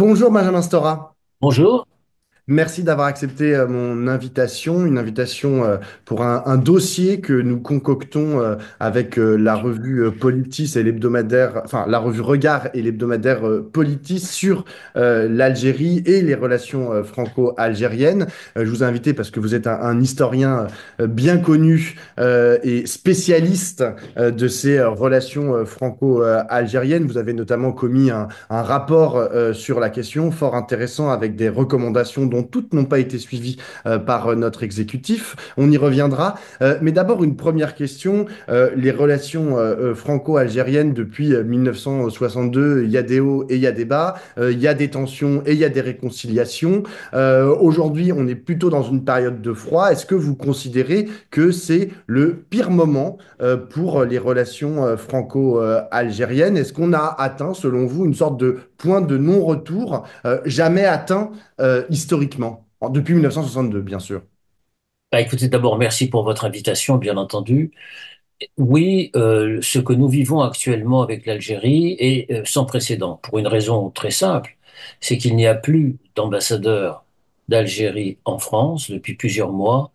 Bonjour Benjamin Stora. Bonjour. Merci d'avoir accepté mon invitation, une invitation pour un dossier que nous concoctons avec la revue Politis et l'hebdomadaire, enfin la revue Regard et l'hebdomadaire Politis sur l'Algérie et les relations franco-algériennes. Je vous ai invité parce que vous êtes un historien bien connu et spécialiste de ces relations franco-algériennes. Vous avez notamment commis un rapport sur la question fort intéressant avec des recommandations dont toutes n'ont pas été suivies par notre exécutif. On y reviendra. Mais d'abord, une première question. Les relations franco-algériennes depuis 1962, il y a des hauts et il y a des bas, il y a des tensions et il y a des réconciliations. Aujourd'hui, on est plutôt dans une période de froid. Est-ce que vous considérez que c'est le pire moment pour les relations franco-algériennes? Est-ce qu'on a atteint, selon vous, une sorte de point de non-retour jamais atteint historiquement, depuis 1962, bien sûr? Écoutez, d'abord, merci pour votre invitation, bien entendu. Oui, ce que nous vivons actuellement avec l'Algérie est sans précédent, pour une raison très simple, c'est qu'il n'y a plus d'ambassadeur d'Algérie en France depuis plusieurs mois,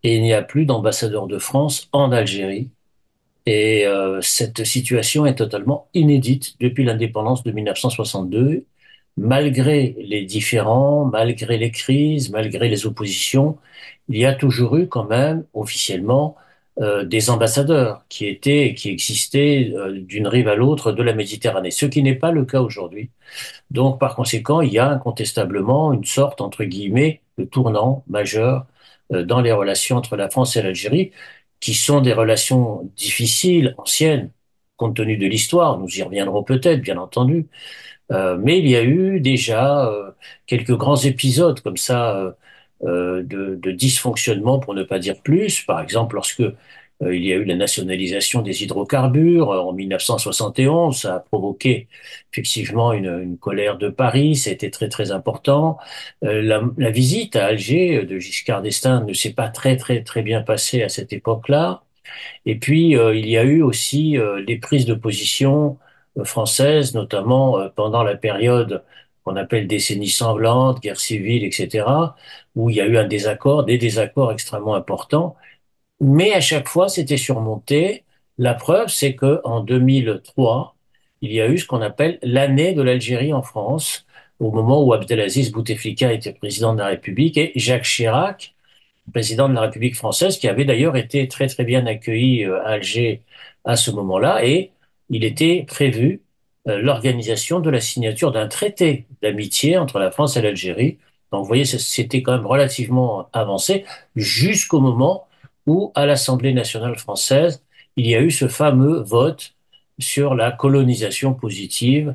et il n'y a plus d'ambassadeur de France en Algérie. Et cette situation est totalement inédite depuis l'indépendance de 1962. Malgré les différends, malgré les crises, malgré les oppositions, il y a toujours eu quand même officiellement des ambassadeurs qui étaient et qui existaient d'une rive à l'autre de la Méditerranée, ce qui n'est pas le cas aujourd'hui. Donc par conséquent, il y a incontestablement une sorte, entre guillemets, de tournant majeur dans les relations entre la France et l'Algérie, qui sont des relations difficiles, anciennes, compte tenu de l'histoire. Nous y reviendrons peut-être, bien entendu. Mais il y a eu déjà quelques grands épisodes comme ça de dysfonctionnement, pour ne pas dire plus. Par exemple, lorsque il y a eu la nationalisation des hydrocarbures en 1971, ça a provoqué effectivement une colère de Paris, c'était très très important. La visite à Alger de Giscard d'Estaing ne s'est pas très bien passée à cette époque-là. Et puis, il y a eu aussi des prises de position françaises, notamment pendant la période qu'on appelle décennie sanglante, guerre civile, etc., où il y a eu un désaccord, des désaccords extrêmement importants. Mais à chaque fois, c'était surmonté. La preuve, c'est que en 2003, il y a eu ce qu'on appelle l'année de l'Algérie en France, au moment où Abdelaziz Bouteflika était président de la République et Jacques Chirac, président de la République française, qui avait d'ailleurs été très bien accueilli à Alger à ce moment-là, et il était prévu l'organisation de la signature d'un traité d'amitié entre la France et l'Algérie. Donc vous voyez, c'était quand même relativement avancé jusqu'au moment où, à l'Assemblée nationale française, il y a eu ce fameux vote sur la colonisation positive,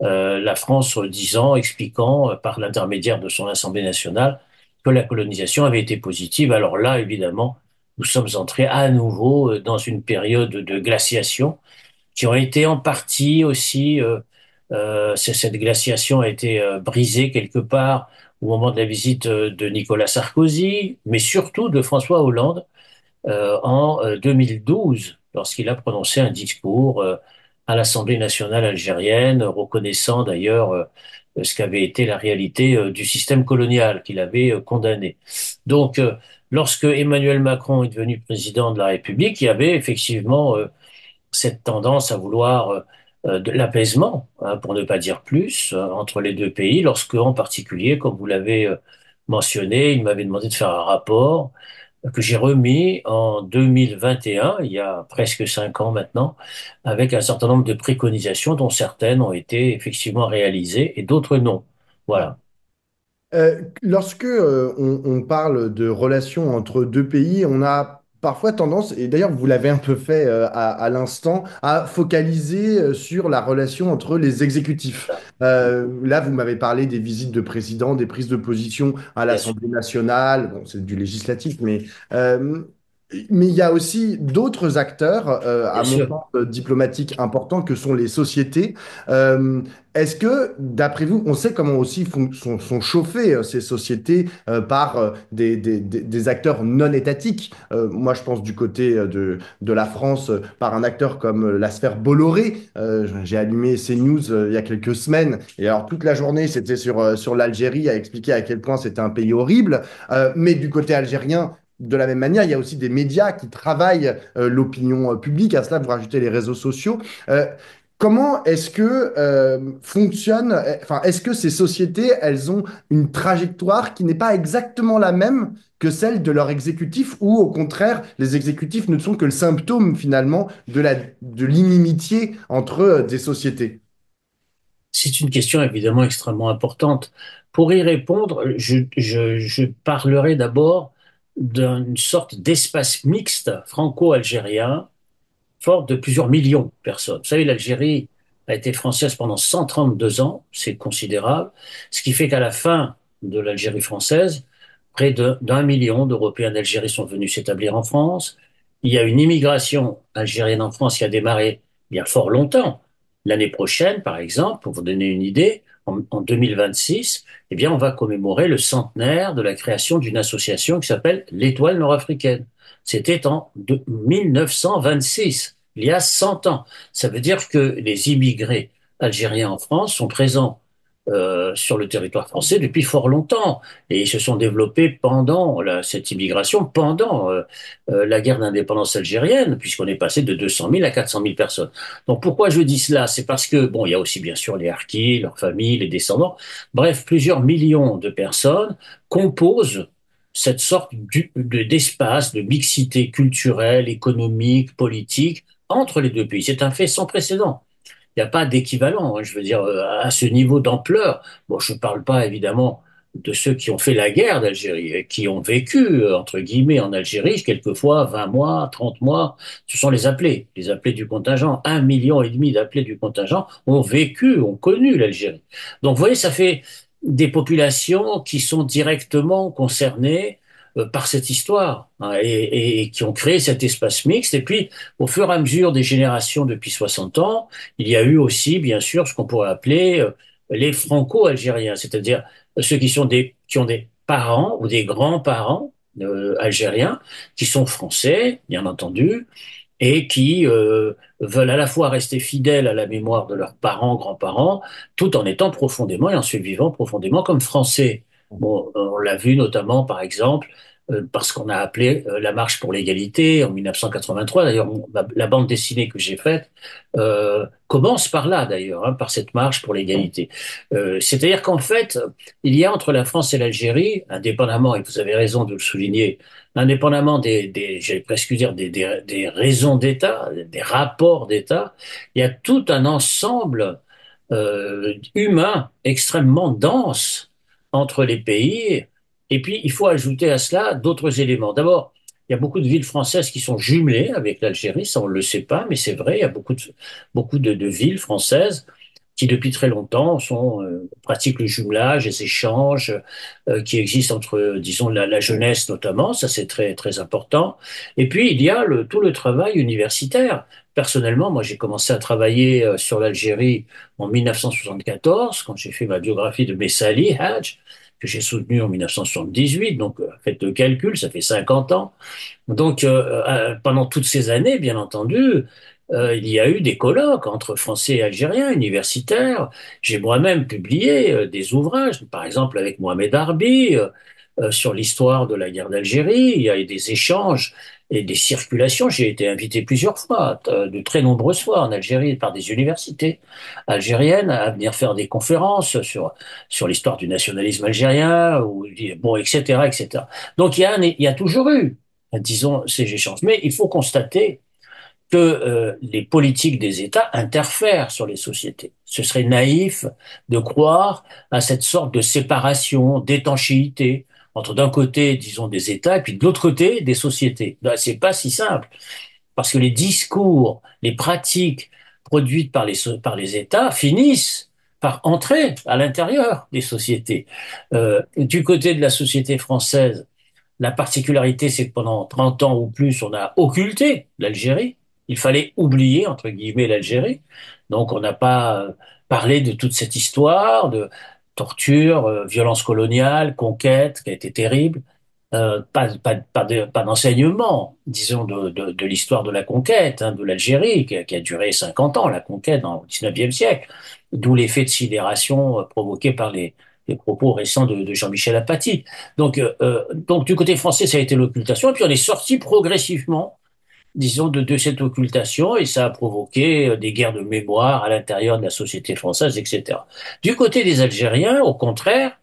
la France disant, expliquant par l'intermédiaire de son Assemblée nationale que la colonisation avait été positive. Alors là, évidemment, nous sommes entrés à nouveau dans une période de glaciation qui ont été en partie aussi, cette glaciation a été brisée quelque part au moment de la visite de Nicolas Sarkozy, mais surtout de François Hollande en 2012, lorsqu'il a prononcé un discours à l'Assemblée nationale algérienne, reconnaissant d'ailleurs ce qu'avait été la réalité du système colonial qu'il avait condamné. Donc, lorsque Emmanuel Macron est devenu président de la République, il y avait effectivement cette tendance à vouloir de l'apaisement, hein, pour ne pas dire plus, entre les deux pays, lorsque, en particulier, comme vous l'avez mentionné, il m'avait demandé de faire un rapport que j'ai remis en 2021, il y a presque 5 ans maintenant, avec un certain nombre de préconisations dont certaines ont été effectivement réalisées et d'autres non. Voilà. Lorsque on parle de relations entre deux pays, on a parfois tendance, et d'ailleurs vous l'avez un peu fait à l'instant, à focaliser sur la relation entre les exécutifs. Là, vous m'avez parlé des visites de présidents, des prises de position à Bien sûr. l'Assemblée nationale, bon, c'est du législatif, mais euh, Mais il y a aussi d'autres acteurs à Bien sûr. montant diplomatique important que sont les sociétés. Euh, Est-ce que, d'après vous, on sait comment aussi sont chauffées ces sociétés par des acteurs non étatiques? Moi, je pense du côté de la France par un acteur comme la sphère Bolloré. J'ai allumé CNews il y a quelques semaines et alors toute la journée, c'était sur l'Algérie à expliquer à quel point c'était un pays horrible. Mais du côté algérien, de la même manière, il y a aussi des médias qui travaillent l'opinion publique. À cela, vous rajoutez les réseaux sociaux. Euh, Comment est-ce que enfin, est-ce que ces sociétés, elles ont une trajectoire qui n'est pas exactement la même que celle de leur exécutif, ou au contraire, les exécutifs ne sont que le symptôme finalement de l'inimitié entre des sociétés? C'est une question évidemment extrêmement importante. Pour y répondre, je parlerai d'abord d'une sorte d'espace mixte franco-algérien fort de plusieurs millions de personnes. Vous savez, l'Algérie a été française pendant 132 ans, c'est considérable, ce qui fait qu'à la fin de l'Algérie française, près d'un million d'Européens d'Algérie sont venus s'établir en France. Il y a une immigration algérienne en France qui a démarré il y a fort longtemps. L'année prochaine, par exemple, pour vous donner une idée, en 2026, eh bien, on va commémorer le centenaire de la création d'une association qui s'appelle l'Étoile nord-africaine. C'était en 1926, il y a 100 ans. Ça veut dire que les immigrés algériens en France sont présents sur le territoire français depuis fort longtemps et ils se sont développés pendant cette immigration, pendant la guerre d'indépendance algérienne, puisqu'on est passé de 200 000 à 400 000 personnes. Donc pourquoi je dis cela? C'est parce que, bon, il y a aussi bien sûr les harkis, leurs familles, les descendants, bref, plusieurs millions de personnes composent cette sorte d'espace de mixité culturelle, économique, politique entre les deux pays. C'est un fait sans précédent. Il n'y a pas d'équivalent, hein, je veux dire, à ce niveau d'ampleur. Bon, je ne parle pas évidemment de ceux qui ont fait la guerre d'Algérie, et qui ont vécu, entre guillemets, en Algérie, quelquefois 20 mois, 30 mois. Ce sont les appelés du contingent. 1,5 million d'appelés du contingent ont vécu, ont connu l'Algérie. Donc, vous voyez, ça fait des populations qui sont directement concernées par cette histoire, hein, et qui ont créé cet espace mixte. Et puis, au fur et à mesure des générations depuis 60 ans, il y a eu aussi, bien sûr, ce qu'on pourrait appeler les franco-algériens, c'est-à-dire ceux qui ont des parents ou des grands-parents algériens, qui sont français, bien entendu, et qui veulent à la fois rester fidèles à la mémoire de leurs parents, grands-parents, tout en étant profondément et en se vivant profondément comme français. Bon, on l'a vu notamment, par exemple, parce qu'on a appelé la marche pour l'égalité en 1983. D'ailleurs, la bande dessinée que j'ai faite commence par là, d'ailleurs, hein, par cette marche pour l'égalité. C'est-à-dire qu'en fait, il y a entre la France et l'Algérie, indépendamment, et vous avez raison de le souligner, indépendamment j'allais presque dire, des raisons d'État, des rapports d'État, il y a tout un ensemble humain extrêmement dense entre les pays. Et puis, il faut ajouter à cela d'autres éléments. D'abord, il y a beaucoup de villes françaises qui sont jumelées avec l'Algérie, ça on ne le sait pas, mais c'est vrai, il y a beaucoup de villes françaises qui depuis très longtemps pratiquent le jumelage, les échanges qui existent entre, disons, la jeunesse notamment, ça c'est très très important. Et puis il y a tout le travail universitaire. Personnellement, moi j'ai commencé à travailler sur l'Algérie en 1974, quand j'ai fait ma biographie de Messali Hadj, que j'ai soutenu en 1978. Donc faites le calcul, ça fait 50 ans. Donc, pendant toutes ces années, bien entendu, il y a eu des colloques entre Français et Algériens, universitaires. J'ai moi-même publié des ouvrages, par exemple avec Mohamed Harbi, sur l'histoire de la guerre d'Algérie. Il y a eu des échanges et des circulations. J'ai été invité plusieurs fois, de très nombreuses fois en Algérie, par des universités algériennes à venir faire des conférences sur l'histoire du nationalisme algérien, ou, bon, etc., etc. Donc, il y a toujours eu, disons, ces échanges. Mais il faut constater que les politiques des États interfèrent sur les sociétés. Ce serait naïf de croire à cette sorte de séparation, d'étanchéité entre d'un côté, disons, des États et puis de l'autre côté, des sociétés. Ben, c'est pas si simple parce que les discours, les pratiques produites par les États finissent par entrer à l'intérieur des sociétés. Du côté de la société française, La particularité, c'est que pendant 30 ans ou plus, on a occulté l'Algérie. Il fallait oublier, entre guillemets, l'Algérie. Donc, on n'a pas parlé de toute cette histoire de torture, violence coloniale, conquête, qui a été terrible. Pas d'enseignement, disons, de l'histoire de la conquête, hein, de l'Algérie, qui a duré 50 ans, la conquête, dans le 19e siècle. D'où l'effet de sidération provoqué par les propos récents de Jean-Michel Apathy. Donc, du côté français, ça a été l'occultation, et puis on est sorti progressivement, disons, de cette occultation, et ça a provoqué des guerres de mémoire à l'intérieur de la société française, etc. Du côté des Algériens, au contraire,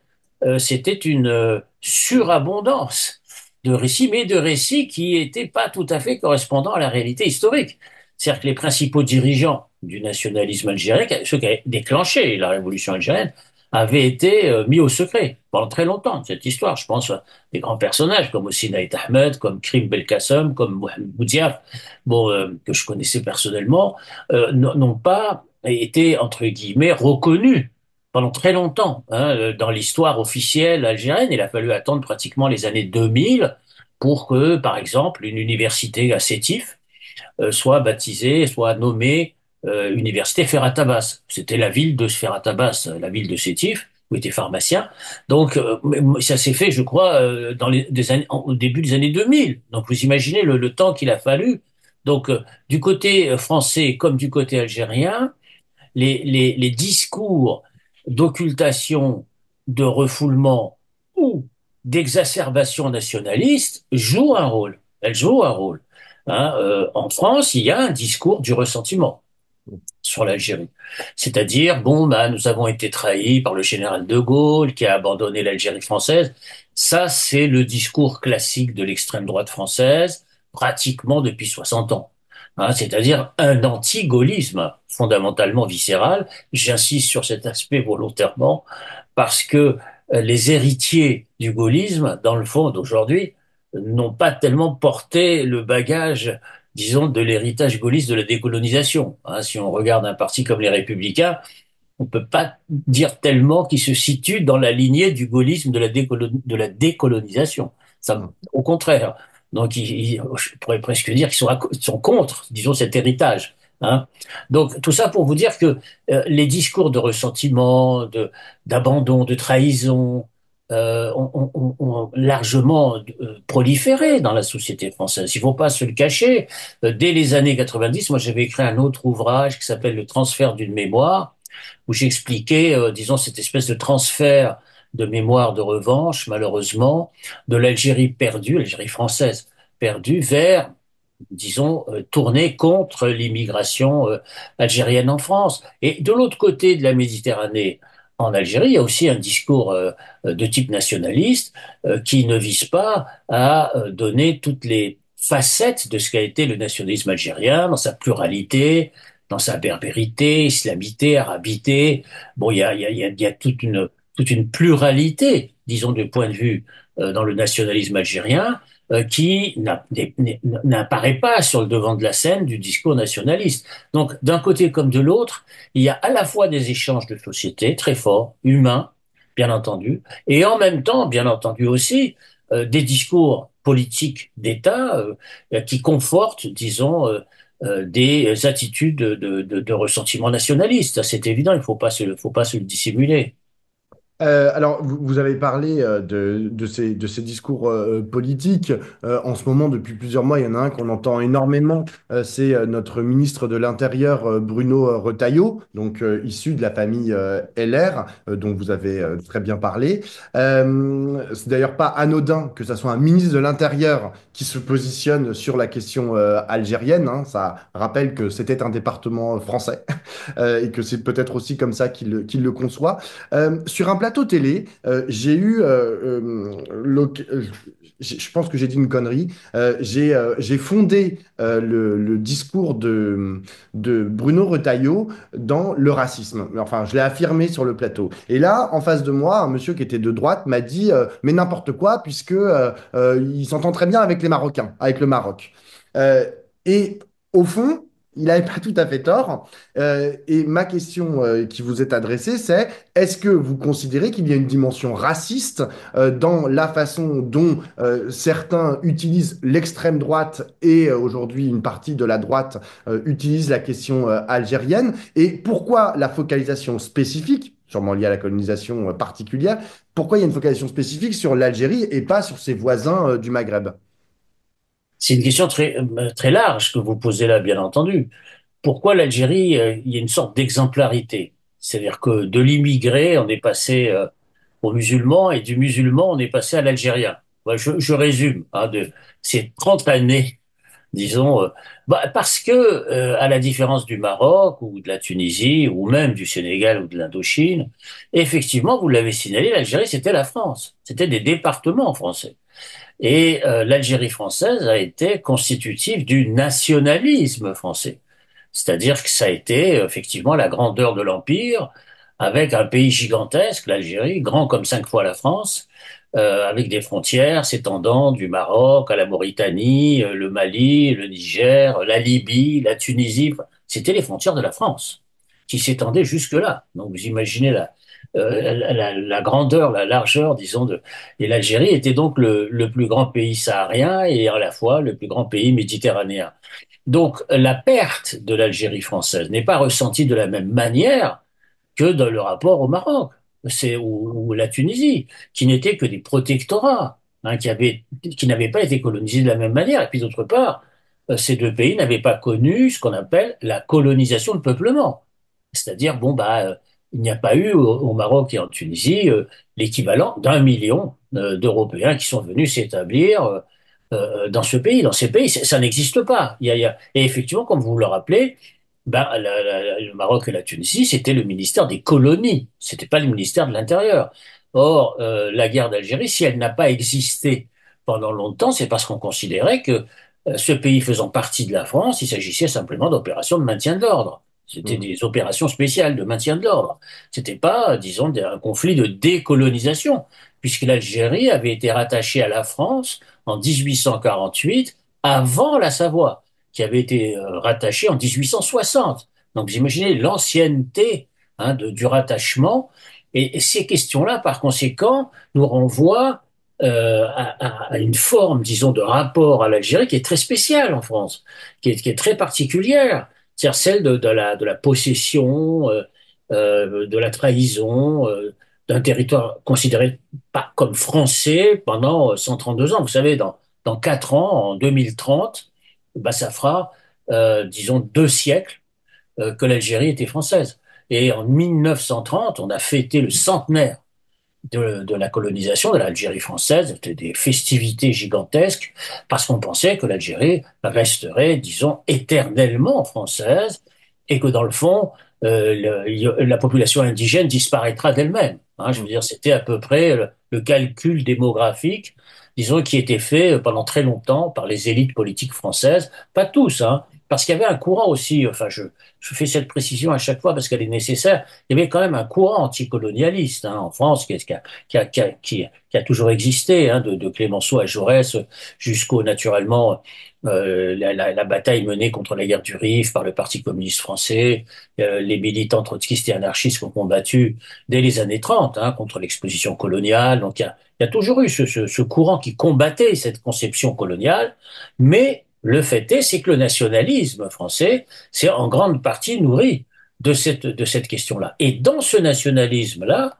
c'était une surabondance de récits, mais de récits qui n'étaient pas tout à fait correspondants à la réalité historique. C'est-à-dire que les principaux dirigeants du nationalisme algérien, ceux qui avaient déclenché la révolution algérienne, avaient été mis au secret pendant très longtemps, cette histoire. Je pense à des grands personnages comme Sinaït Ahmed, comme Krim Belkacem, comme Mohamed Boudiaf, bon, que je connaissais personnellement, n'ont pas été, entre guillemets, reconnus pendant très longtemps, hein, dans l'histoire officielle algérienne. Il a fallu attendre pratiquement les années 2000 pour que, par exemple, une université à Sétif soit baptisée, soit nommée Université Ferhat Abbas. C'était la ville de Ferhat Abbas, la ville de Sétif, où était pharmacien. Donc, ça s'est fait, je crois, au début des années 2000. Donc, vous imaginez le temps qu'il a fallu. Donc, du côté français comme du côté algérien, les discours d'occultation, de refoulement ou d'exacerbation nationaliste jouent un rôle. Elles jouent un rôle. Hein, en France, il y a un discours du ressentiment sur l'Algérie. C'est-à-dire, bon, bah, nous avons été trahis par le général de Gaulle qui a abandonné l'Algérie française. Ça, c'est le discours classique de l'extrême droite française, pratiquement depuis 60 ans. Hein, c'est-à-dire un anti-gaullisme fondamentalement viscéral. J'insiste sur cet aspect volontairement parce que les héritiers du gaullisme, dans le fond d'aujourd'hui, n'ont pas tellement porté le bagage, disons, de l'héritage gaulliste de la décolonisation. Hein, si on regarde un parti comme les Républicains, on peut pas dire tellement qu'il se situe dans la lignée du gaullisme de la décolonisation. Ça, au contraire. Donc, je pourrais presque dire qu'ils sont contre, disons, cet héritage. Hein. Donc, tout ça pour vous dire que les discours de ressentiment, d'abandon, de trahison, ont largement proliféré dans la société française. Il ne faut pas se le cacher. Dès les années 90, moi, j'avais écrit un autre ouvrage qui s'appelle Le transfert d'une mémoire, où j'expliquais, disons, cette espèce de transfert de mémoire de revanche, malheureusement, de l'Algérie perdue, l'Algérie française perdue, vers, disons, tournée contre l'immigration algérienne en France. Et de l'autre côté de la Méditerranée, en Algérie, il y a aussi un discours de type nationaliste qui ne vise pas à donner toutes les facettes de ce qu'a été le nationalisme algérien dans sa pluralité, dans sa berbérité, islamité, arabité. Bon, il y a toute une pluralité, disons, de points de vue dans le nationalisme algérien qui n'apparaît pas sur le devant de la scène du discours nationaliste. Donc, d'un côté comme de l'autre, il y a à la fois des échanges de société très forts, humains, bien entendu, et en même temps, bien entendu aussi, des discours politiques d'État qui confortent, disons, des attitudes de ressentiment nationaliste. Ça, c'est évident, il ne faut pas se le dissimuler. Alors, vous avez parlé de ces discours politiques. En ce moment, depuis plusieurs mois, il y en a un qu'on entend énormément. C'est notre ministre de l'Intérieur, Bruno Retailleau, donc issu de la famille LR, dont vous avez très bien parlé. C'est d'ailleurs pas anodin que ce soit un ministre de l'Intérieur qui se positionne sur la question algérienne, hein. Ça rappelle que c'était un département français et que c'est peut-être aussi comme ça qu'il le conçoit. Sur un plateau télé, j'ai eu, je pense que j'ai dit une connerie, j'ai fondé le discours de Bruno Retailleau dans le racisme. Enfin, je l'ai affirmé sur le plateau. Et là, en face de moi, un monsieur qui était de droite m'a dit, mais n'importe quoi, puisque il s'entend très bien avec les Marocains, avec le Maroc. Et au fond, il n'avait pas tout à fait tort. Et ma question qui vous est adressée, c'est est-ce que vous considérez qu'il y a une dimension raciste dans la façon dont certains utilisent l'extrême droite et aujourd'hui une partie de la droite utilise la question algérienne? Et pourquoi la focalisation spécifique, sûrement liée à la colonisation particulière, pourquoi il y a une focalisation spécifique sur l'Algérie et pas sur ses voisins du Maghreb? C'est une question très large que vous posez là, bien entendu. Pourquoi l'Algérie, il y a une sorte d'exemplarité. C'est-à-dire que de l'immigré, on est passé au musulman et du musulman, on est passé à l'algérien. Voilà, je résume, hein, de ces 30 années, disons, parce que, à la différence du Maroc ou de la Tunisie ou même du Sénégal ou de l'Indochine, effectivement, vous l'avez signalé, l'Algérie, c'était la France. C'était des départements français. Et l'Algérie française a été constitutive du nationalisme français. C'est-à-dire que ça a été effectivement la grandeur de l'Empire, avec un pays gigantesque, l'Algérie, grand comme 5 fois la France, avec des frontières s'étendant du Maroc à la Mauritanie, le Mali, le Niger, la Libye, la Tunisie. C'était les frontières de la France qui s'étendaient jusque-là. Donc vous imaginez la grandeur, la largeur, disons, de... Et l'Algérie était donc le plus grand pays saharien et à la fois le plus grand pays méditerranéen. Donc, la perte de l'Algérie française n'est pas ressentie de la même manière que dans le rapport au Maroc, ou la Tunisie, qui n'étaient que des protectorats, hein, qui n'avaient pas été colonisés de la même manière. Et puis, d'autre part, ces deux pays n'avaient pas connu ce qu'on appelle la colonisation de peuplement. C'est-à-dire, bon, il n'y a pas eu au Maroc et en Tunisie l'équivalent d'1 million d'Européens qui sont venus s'établir dans ce pays, dans ces pays. Ça n'existe pas. Et effectivement, comme vous le rappelez, le Maroc et la Tunisie, c'était le ministère des colonies. C'était pas le ministère de l'Intérieur. Or, la guerre d'Algérie, si elle n'a pas existé pendant longtemps, c'est parce qu'on considérait que ce pays faisant partie de la France, il s'agissait simplement d'opérations de maintien de l'ordre. C'était Mhm. des opérations spéciales de maintien de l'ordre. C'était pas, disons, un conflit de décolonisation, puisque l'Algérie avait été rattachée à la France en 1848, avant la Savoie, qui avait été rattachée en 1860. Donc vous imaginez l'ancienneté, hein, du rattachement. Et ces questions-là, par conséquent, nous renvoient à une forme, disons, de rapport à l'Algérie qui est très spéciale en France, qui est très particulière, c'est-à-dire celle de la possession, de la trahison, d'un territoire considéré pas comme français pendant 132 ans. Vous savez, dans 4 ans, en 2030, ça fera, disons, 2 siècles que l'Algérie était française. Et en 1930, on a fêté le centenaire de la colonisation de l'Algérie française. C'était des festivités gigantesques parce qu'on pensait que l'Algérie resterait, disons, éternellement française et que dans le fond, la population indigène disparaîtra d'elle-même. Hein, je veux dire, c'était à peu près le calcul démographique, disons, qui était fait pendant très longtemps par les élites politiques françaises. Pas tous, hein, parce qu'il y avait un courant aussi, enfin, je fais cette précision à chaque fois parce qu'elle est nécessaire, il y avait quand même un courant anticolonialiste hein, en France qui a toujours existé, hein, de Clémenceau à Jaurès jusqu'au naturellement la bataille menée contre la guerre du Rif par le Parti communiste français, les militants trotskistes et anarchistes qui ont combattu dès les années 30 hein, contre l'exposition coloniale. Donc il y a toujours eu ce courant qui combattait cette conception coloniale, mais le fait est, c'est que le nationalisme français s'est en grande partie nourri de cette question-là. Et dans ce nationalisme-là,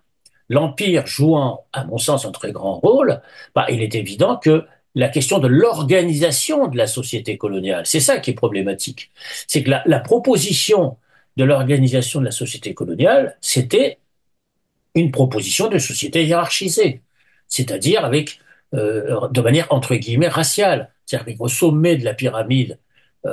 l'Empire jouant, à mon sens, un très grand rôle, il est évident que la question de l'organisation de la société coloniale, c'est ça qui est problématique. C'est que la proposition de l'organisation de la société coloniale, c'était une proposition de société hiérarchisée, c'est-à-dire avec, de manière entre guillemets raciale, c'est-à-dire qu'au sommet de la pyramide,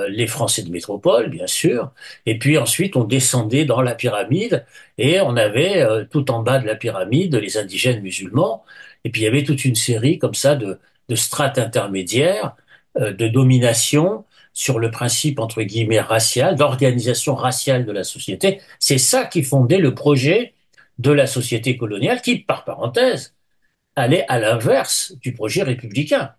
les Français de métropole, bien sûr, et puis ensuite on descendait dans la pyramide et on avait tout en bas de la pyramide les indigènes musulmans, et puis il y avait toute une série comme ça de strates intermédiaires, de domination sur le principe entre guillemets racial, d'organisation raciale de la société. C'est ça qui fondait le projet de la société coloniale qui, par parenthèse, allait à l'inverse du projet républicain.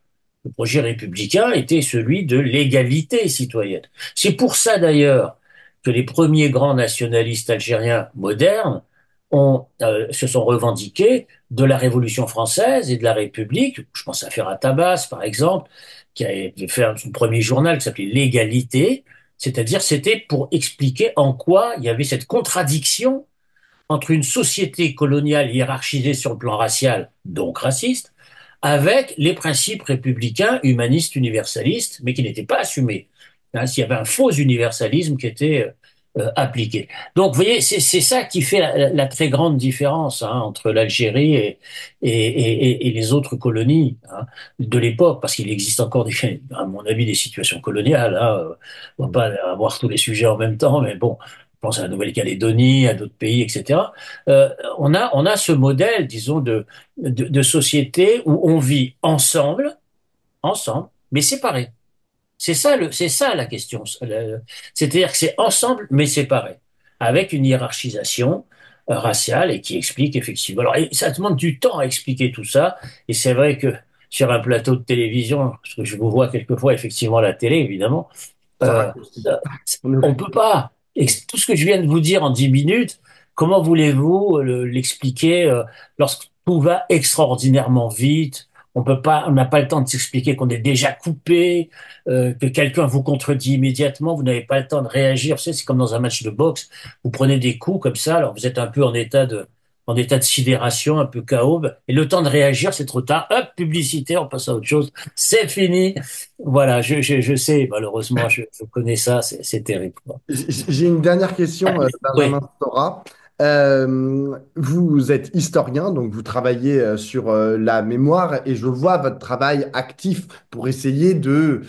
Le projet républicain était celui de l'égalité citoyenne. C'est pour ça d'ailleurs que les premiers grands nationalistes algériens modernes se sont revendiqués de la Révolution française et de la République. Je pense à Ferhat Abbas, par exemple, qui a fait son premier journal qui s'appelait L'égalité, c'est-à-dire c'était pour expliquer en quoi il y avait cette contradiction entre une société coloniale hiérarchisée sur le plan racial, donc raciste, avec les principes républicains, humanistes, universalistes, mais qui n'étaient pas assumés. Hein, s'il y avait un faux universalisme qui était appliqué. Donc, vous voyez, c'est ça qui fait la très grande différence hein, entre l'Algérie et les autres colonies hein, de l'époque, parce qu'il existe encore, à mon avis, des situations coloniales. Hein, on va pas avoir tous les sujets en même temps, mais bon, je pense à la Nouvelle-Calédonie, à d'autres pays, etc. On a ce modèle, disons, de société où on vit ensemble, mais séparés. C'est ça la question. C'est-à-dire que c'est ensemble mais séparés, avec une hiérarchisation raciale et qui explique effectivement. Alors, et ça demande du temps à expliquer tout ça. Et c'est vrai que sur un plateau de télévision, parce que je vous vois quelquefois effectivement à la télé, évidemment, Ça euh, raccourcit. euh, On est- on peut pas. Tout ce que je viens de vous dire en 10 minutes, comment voulez-vous l'expliquer lorsque tout va extraordinairement vite? On peut pas, on n'a pas le temps de s'expliquer qu'on est déjà coupé, que quelqu'un vous contredit immédiatement, vous n'avez pas le temps de réagir. Vous savez, c'est comme dans un match de boxe, vous prenez des coups comme ça, alors vous êtes un peu en état de sidération, un peu KO, et le temps de réagir, c'est trop tard. Hop, publicité, on passe à autre chose. C'est fini. Voilà, je sais, malheureusement, je connais ça, c'est terrible, quoi. J'ai une dernière question, Oui, Benjamin Stora. Vous êtes historien, donc vous travaillez sur la mémoire et je vois votre travail actif pour essayer de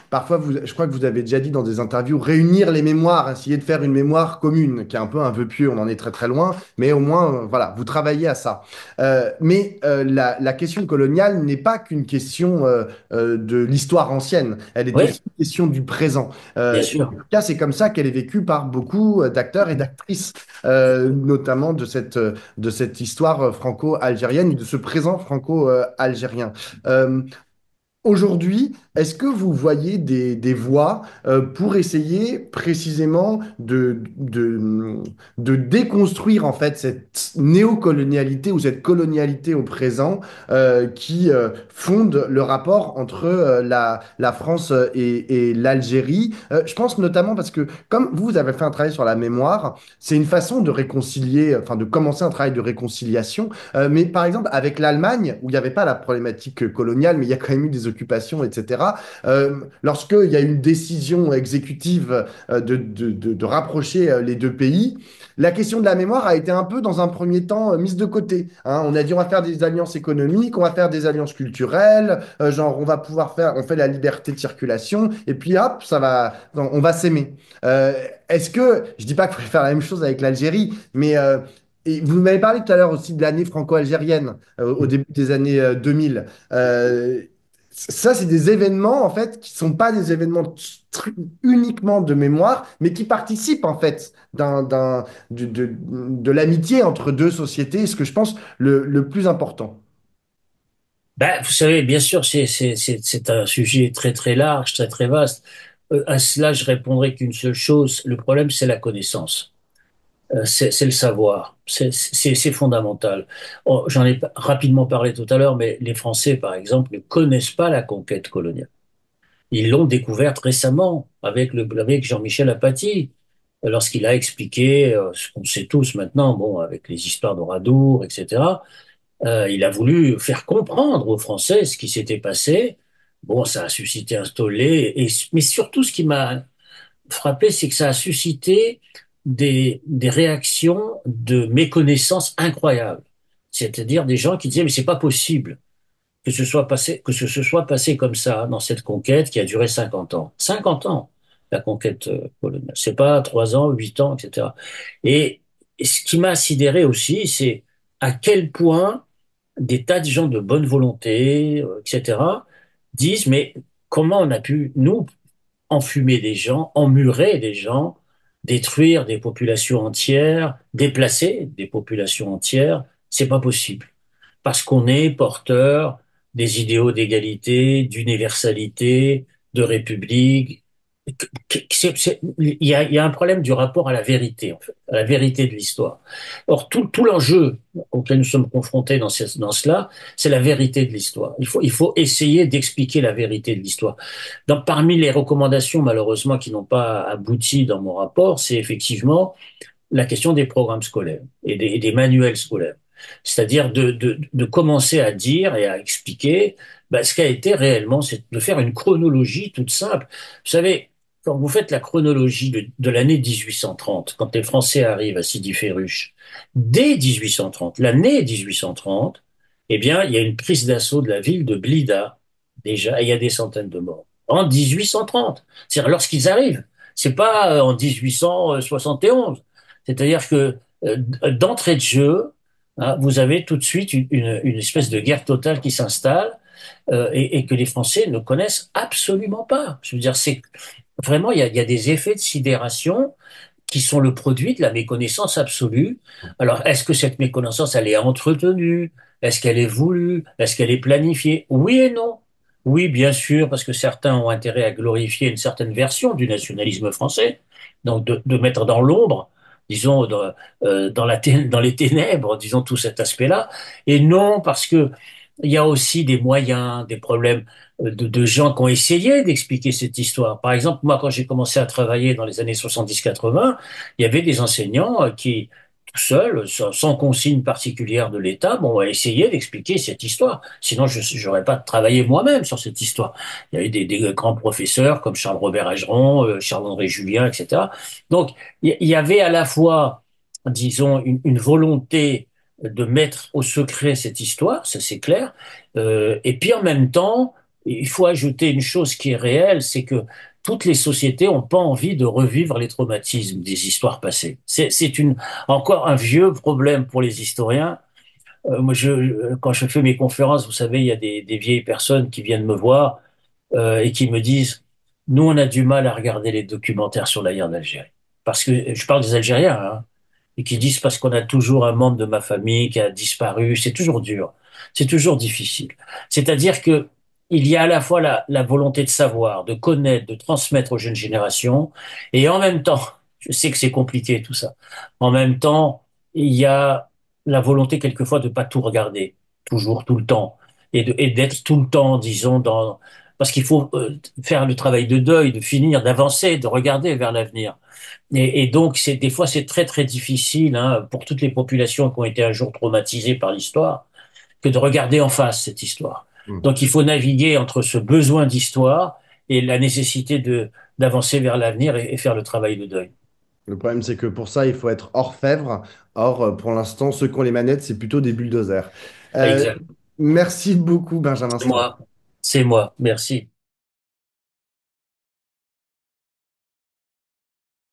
parfois, je crois que vous avez déjà dit dans des interviews, réunir les mémoires, essayer de faire une mémoire commune, qui est un peu un vœu pieux, on en est très très loin, mais au moins, voilà, vous travaillez à ça. La question coloniale n'est pas qu'une question de l'histoire ancienne, elle est oui, aussi une question du présent. bien Et en sûr. tout cas, c'est comme ça qu'elle est vécue par beaucoup d'acteurs et d'actrices, notamment de cette histoire franco-algérienne et de ce présent franco-algérien. Euh, Aujourd'hui, est-ce que vous voyez des voies pour essayer précisément de déconstruire en fait cette néocolonialité ou cette colonialité au présent qui fonde le rapport entre la France et l'Algérie? Je pense notamment parce que comme vous avez fait un travail sur la mémoire, c'est une façon de réconcilier, enfin de commencer un travail de réconciliation. Mais par exemple, avec l'Allemagne, où il n'y avait pas la problématique coloniale, mais il y a quand même eu des occupations, etc., lorsqu'il y a une décision exécutive de rapprocher les deux pays, la question de la mémoire a été un peu, dans un premier temps, mise de côté. Hein. On a dit, on va faire des alliances économiques, on va faire des alliances culturelles, genre, on va pouvoir faire, on fait la liberté de circulation, et puis hop, on va s'aimer. Est-ce que, je dis pas qu'il faudrait faire la même chose avec l'Algérie, mais et vous m'avez parlé tout à l'heure aussi de l'année franco-algérienne, au début des années 2000. Ça, c'est des événements, en fait, qui sont pas des événements uniquement de mémoire, mais qui participent, en fait, de l'amitié entre deux sociétés, ce que je pense le plus important. Ben, vous savez, bien sûr, c'est un sujet très, très large, très, très vaste. À cela, je répondrai qu'une seule chose. Le problème, c'est la connaissance. C'est le savoir. C'est fondamental. Oh, j'en ai rapidement parlé tout à l'heure, mais les Français, par exemple, ne connaissent pas la conquête coloniale. Ils l'ont découverte récemment avec Jean-Michel Apathy, lorsqu'il a expliqué ce qu'on sait tous maintenant, bon, avec les histoires d'Oradour, etc. Il a voulu faire comprendre aux Français ce qui s'était passé. Bon, ça a suscité un tollé, mais surtout ce qui m'a frappé, c'est que ça a suscité des réactions de méconnaissance incroyables. C'est-à-dire des gens qui disaient, mais c'est pas possible que ce se soit passé comme ça dans cette conquête qui a duré 50 ans. 50 ans, la conquête coloniale. C'est pas 3 ans, 8 ans, etc. Et ce qui m'a sidéré aussi, c'est à quel point des tas de gens de bonne volonté, etc., disent, mais comment on a pu, nous, enfumer des gens, emmurer des gens, détruire des populations entières, déplacer des populations entières, c'est pas possible. Parce qu'on est porteur des idéaux d'égalité, d'universalité, de république. Il y a un problème du rapport à la vérité, en fait, à la vérité de l'histoire. Or, tout l'enjeu auquel nous sommes confrontés dans cela, c'est la vérité de l'histoire. Il faut essayer d'expliquer la vérité de l'histoire. Parmi les recommandations, malheureusement, qui n'ont pas abouti dans mon rapport, c'est effectivement la question des programmes scolaires et des manuels scolaires. C'est-à-dire de commencer à dire et à expliquer ce qu'a été réellement, c'est de faire une chronologie toute simple. Vous savez, quand vous faites la chronologie de l'année 1830, quand les Français arrivent à Sidi Ferruche, dès 1830, l'année 1830, eh bien, il y a une prise d'assaut de la ville de Blida, déjà, et il y a des centaines de morts. En 1830. C'est-à-dire lorsqu'ils arrivent. C'est pas en 1871. C'est-à-dire que d'entrée de jeu, hein, vous avez tout de suite une espèce de guerre totale qui s'installe et que les Français ne connaissent absolument pas. Je veux dire, c'est vraiment il y a des effets de sidération qui sont le produit de la méconnaissance absolue. Alors, est-ce que cette méconnaissance, elle est entretenue? Est-ce qu'elle est voulue? Est-ce qu'elle est planifiée? Oui et non. Oui, bien sûr, parce que certains ont intérêt à glorifier une certaine version du nationalisme français, donc de mettre dans l'ombre, disons, dans les ténèbres, disons, tout cet aspect-là. Et non, parce que il y a aussi des moyens, des problèmes de gens qui ont essayé d'expliquer cette histoire. Par exemple, moi, quand j'ai commencé à travailler dans les années 70-80, il y avait des enseignants qui, tout seuls, sans consigne particulière de l'État, bon, ont essayé d'expliquer cette histoire. Sinon, je n'aurais pas travaillé moi-même sur cette histoire. Il y a eu des grands professeurs comme Charles-Robert Ageron, Charles-André Julien, etc. Donc, il y avait à la fois, disons, une volonté de mettre au secret cette histoire, ça c'est clair, et puis en même temps, il faut ajouter une chose qui est réelle, c'est que toutes les sociétés n'ont pas envie de revivre les traumatismes des histoires passées. Encore un vieux problème pour les historiens. Moi, quand je fais mes conférences, vous savez, il y a des vieilles personnes qui viennent me voir et qui me disent, nous, on a du mal à regarder les documentaires sur la guerre d'Algérie. Parce que je parle des Algériens, hein, et qui disent parce qu'on a toujours un membre de ma famille qui a disparu, c'est toujours dur, c'est toujours difficile. C'est-à-dire que il y a à la fois la volonté de savoir, de connaître, de transmettre aux jeunes générations, et en même temps, je sais que c'est compliqué tout ça, en même temps, il y a la volonté quelquefois de pas tout regarder, toujours, tout le temps, et d'être tout le temps, disons, parce qu'il faut faire le travail de deuil, de finir, d'avancer, de regarder vers l'avenir. Et donc, des fois, c'est très, très difficile, hein, pour toutes les populations qui ont été un jour traumatisées par l'histoire, que de regarder en face cette histoire. Hmm. Donc, il faut naviguer entre ce besoin d'histoire et la nécessité d'avancer vers l'avenir et faire le travail de deuil. Le problème, c'est que pour ça, il faut être orfèvre. Or, pour l'instant, ceux qui ont les manettes, c'est plutôt des bulldozers. Euh, Exact. Merci beaucoup, Benjamin C'est Stora. moi. C'est moi. Merci.